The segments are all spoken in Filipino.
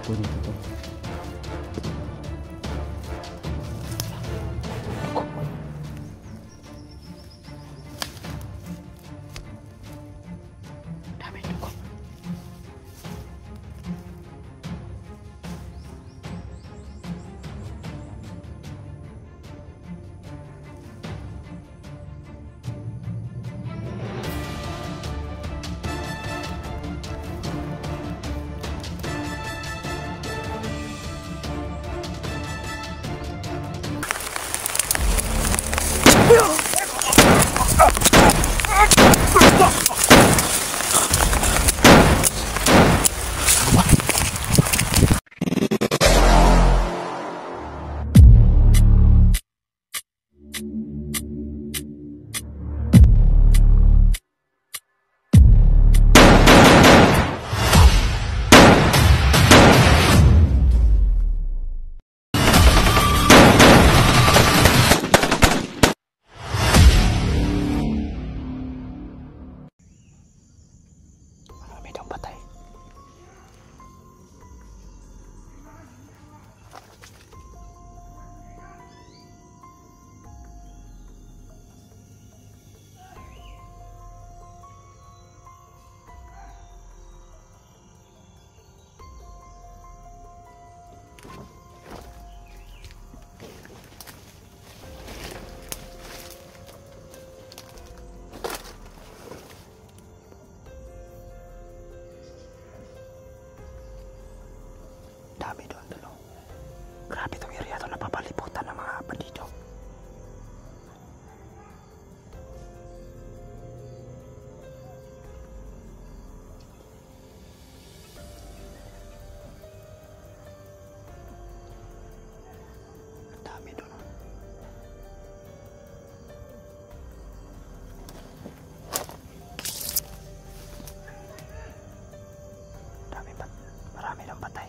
ko dito. Dami dugo. Marami daw patay. Dami doon dalo. Grabe itong area to, napapalibutan ng mga bandido. Dami doon. Marami ng patay.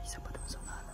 Isa pa doon sa unahan.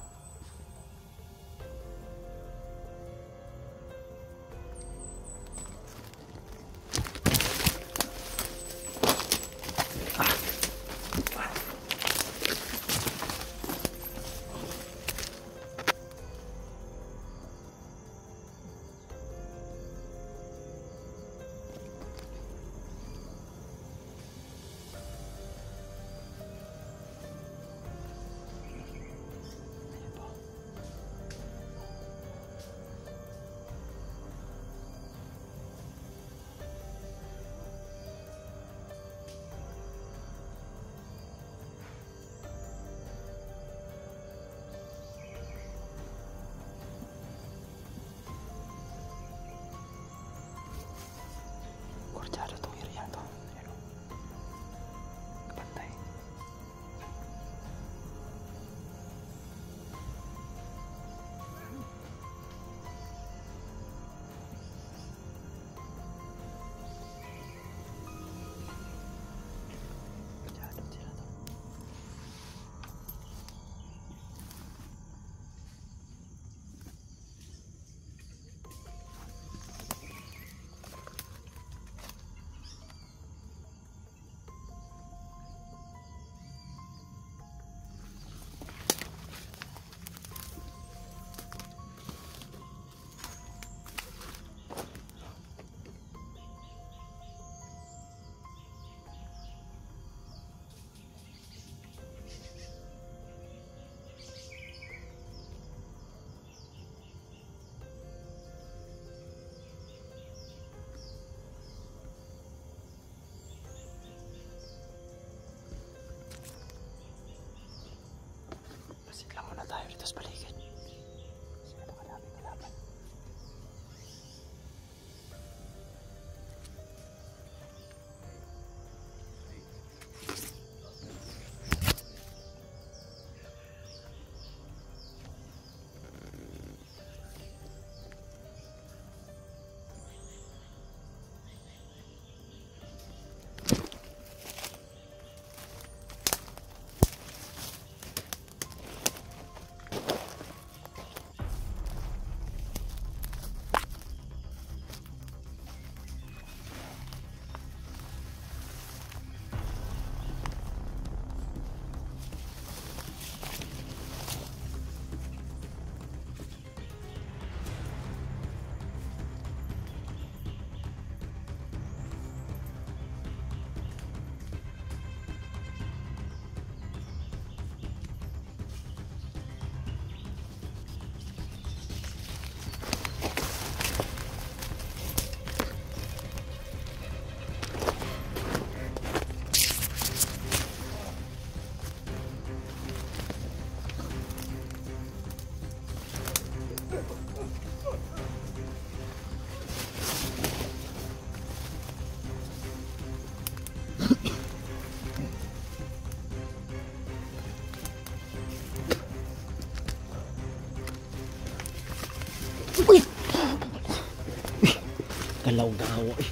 Balaw daw eh.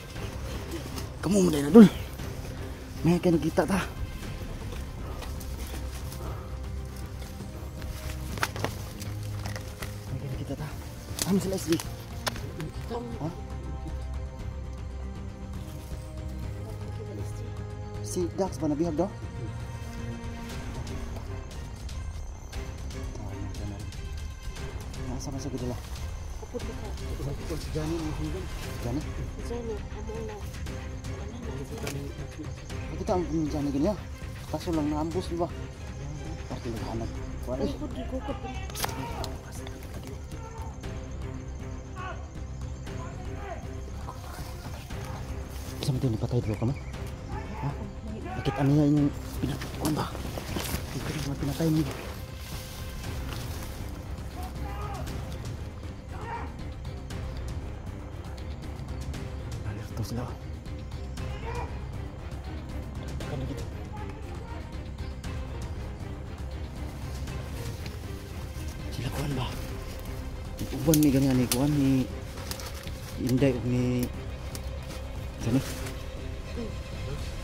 Kamu mo na dul. May ka nakita ta. May ka nakita ta. Ano sila SG? Ha? Si Dax ba nabihag daw? Nasa man sa gidala? Kapod mo ka. Si Johnny mo hinggan. Johnny? Johnny, amo na. Kita ang Johnny ganyan. Kaso lang naambos di ba? Pati naghanap. Wala eh. Kapod, gugukod. Saan mo din ipatay dito ka mo? Ha? Bakit ano yan yung pinatutuan ba? Hindi ko naman pinatay niyo. Alerto sila. Taka na dito. Sila kuhan ba? Uban ni ganyan ni kuhan ni Inday o ni saan eh?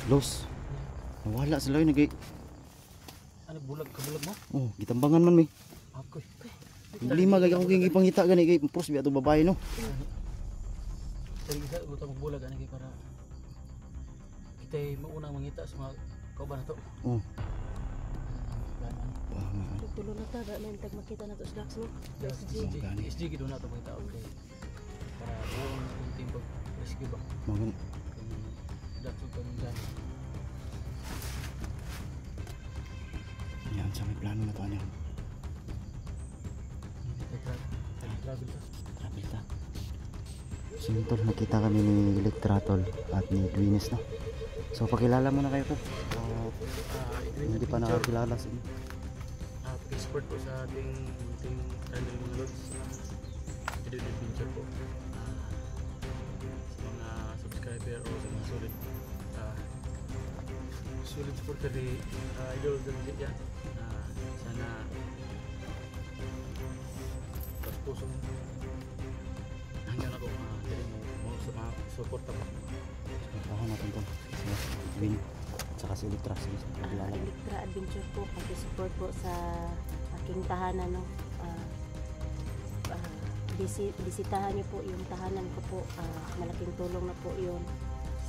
Los. Nawala sila yun. Ano bulag kabulag mo? Oh, gitambangan man may. Ako. Lima gaya akong gipangita gani kay pros biya to babae no. Dali isa utang bulag ani kay para kita maunang mangita sa mga kauban nato. Oh. Plan ani. Tulo na ta, dahil tag makita na to sa Dax, no? SG gid na to mangita okay. Para buong team pag rescue ba. Magan. Dato pa nila. Yan sa may plano na to ano. Travel ta. Travel ta. Sintol nakita kami ni Electratol at ni Dwines no. So pakilala mo na kayo po. Hindi pa nakakilala sa inyo. Support po sa ating channel mga lods. Idol Adventure po. Sa mga subscriber o sa mga solid supporter ni Idol Zanjit yan. Sana pusong hanggang ako dili mo support pa. Supportahan natin to. Si Win at saka si Electra. Pakilala. Electra Adventure po, pag-support po sa aking tahanan, no? Bisitahan niyo po yung tahanan ko po. Malaking tulong na po yun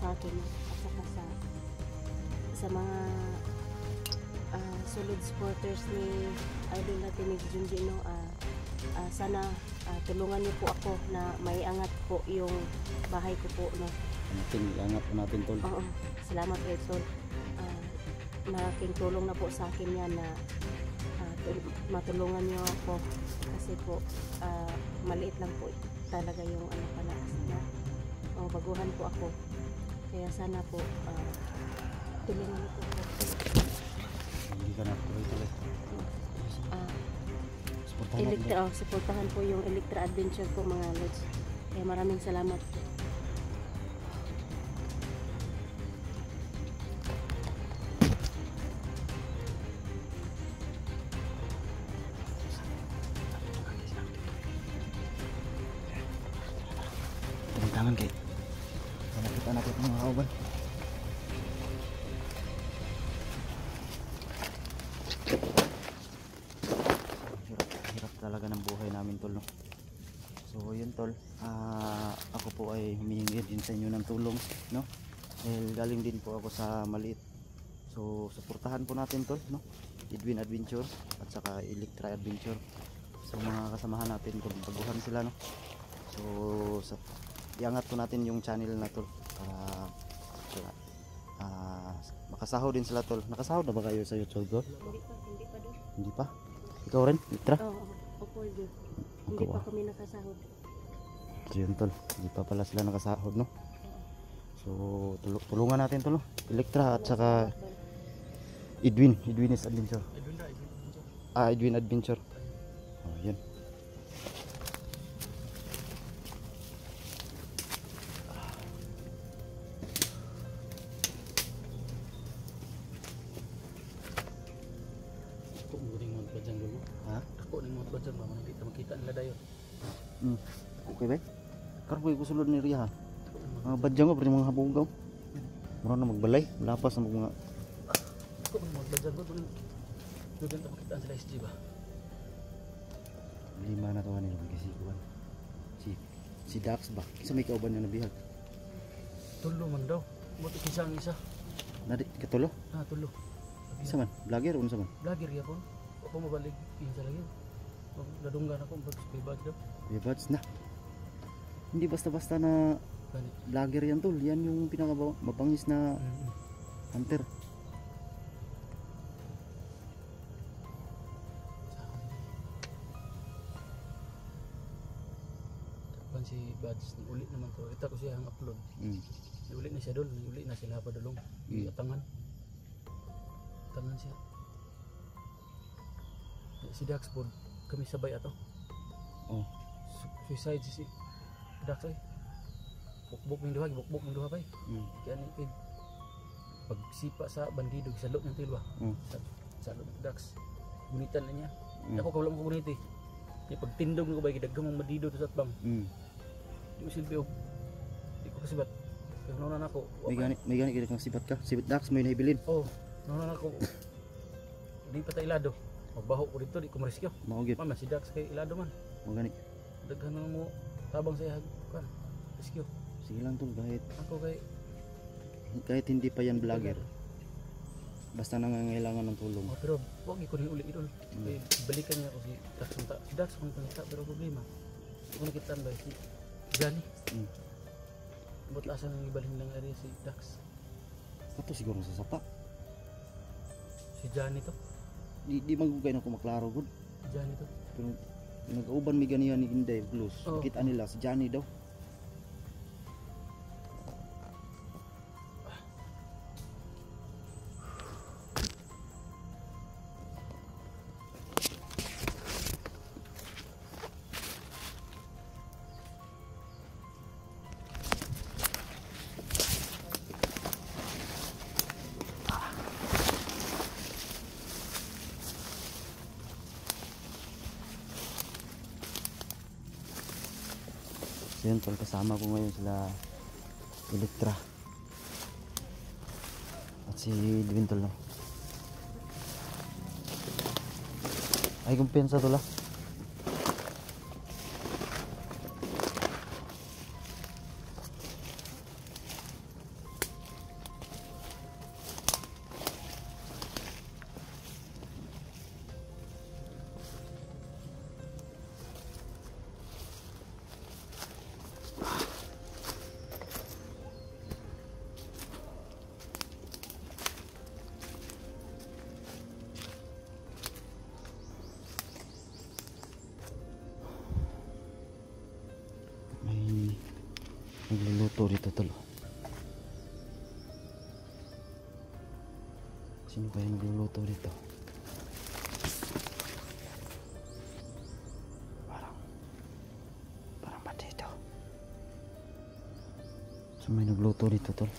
sa akin, no? At saka sa mga solid supporters ni Idol natin ni Junji, no? Sana tulungan niyo po ako na may angat po yung bahay ko po, no? Angat po natin tol. Oo, salamat kay Tol. Malaking tulong na po sa akin yan na matulungan niyo ako kasi po maliit lang po talaga yung ano pala na baguhan po ako, kaya sana po tulungan niyo po ako. Hindi ka na tuloy-tuloy. Supportahan po yung Electra Adventure po mga lods. Kaya maraming salamat. Tangan kay. Nakita natin mga kauban. Hirap talaga ng buhay namin tol no. So yun tol, ako po ay humihingi din sa inyo ng tulong no. Dahil galing din po ako sa maliit. So suportahan po natin tol no. Edwin Adventure at saka Electra Adventure. So mga kasamahan natin tol, baguhan sila no. So iangat po natin yung channel na tol para makasahod din sila tol. Nakasahod na ba kayo sa YouTube tol? Hindi pa doon. Hindi pa? Ikaw rin? Electra? Oo, opo yun. Hindi pa kami nakasahod. So yun tol, hindi pa pala sila nakasahod no. So tulungan natin tol no. Electra at saka Edwin's Adventure. Edwin Adventure. Oh, yan. Makita nila dayon. Okay ba? Karon ko sulod ni Riha. Mga badya nga, pero mga habugaw. Mura na magbalay, lapas na mga... Ako magbadyan ko doon. Doon ta makitaan sila SG ba? Lima na to kanila kasi kuwan. Si Dax ba? Isa may kauban na nabihag. Tulo man daw. Buti isa ang isa. Nadi katulo? Ah, tulo. Isa man, vlogger o unsa man? Vlogger yapon. Ako mabalik pinsa lagi. Nadunggan ako pag bad daw. Bibads na. Hindi basta-basta na Gani. vlogger yan tol. Yan yung mabangis na hunter. Takpan si Bads, uli naman to. Ito ko siya ang upload. Uli na siya doon, uli na sila pa dulong. Tangan. Tangan siya. Si Dax po, kami sabay ato. Oh. Suicide si Dax ay. Bukbok ng duha, bukbok ng duha pa. Kaya ni kay pagsipa sa bandido sa loob ng tilwa. Sa loob ng Dax. Gunitan na niya. Ako kawala mo guniti. Kaya pagtindog ko ba daghang mga bandido sa atbang. Di ko silbi og. Di ko kasibat. Kaya nauna na ako. May gani kaya kang sibat ka. Sibat Dax may nahibilin. Oh, nauna na ako. Di pa tayo ilado. Magbaho ko dito, di ko mariskyo. Maugit. Mama, si Dax kay ilado man. Mo gani. Daghan na mo tabang sa ihag. Kan, riskyo. Sige lang tol kahit Ako hindi pa yan vlogger. Basta nangangailangan ng tulong. oh, pero huwag ko rin uli idol. Kaya balikan niya ako si Dax. Si Dax kung panita, pero problema. Hindi ko nakitaan ba si Johnny. Ba't asa nang ibalhin lang area si Dax? Ato siguro sa sapa. Si Johnny to. Di magugay na ko maklaro gud. Johnny to. Pero nag-auban mi ganiyan ni Inday Blues. Oh. Kita nila si Johnny daw. So yun tol, kasama ko ngayon sila Elektra at si Edwin tol, no? Ay kumpensa tol, ah. Nagluluto dito tol. Sino kaya nagluluto dito? Parang ba dito? So may nagluto dito tol.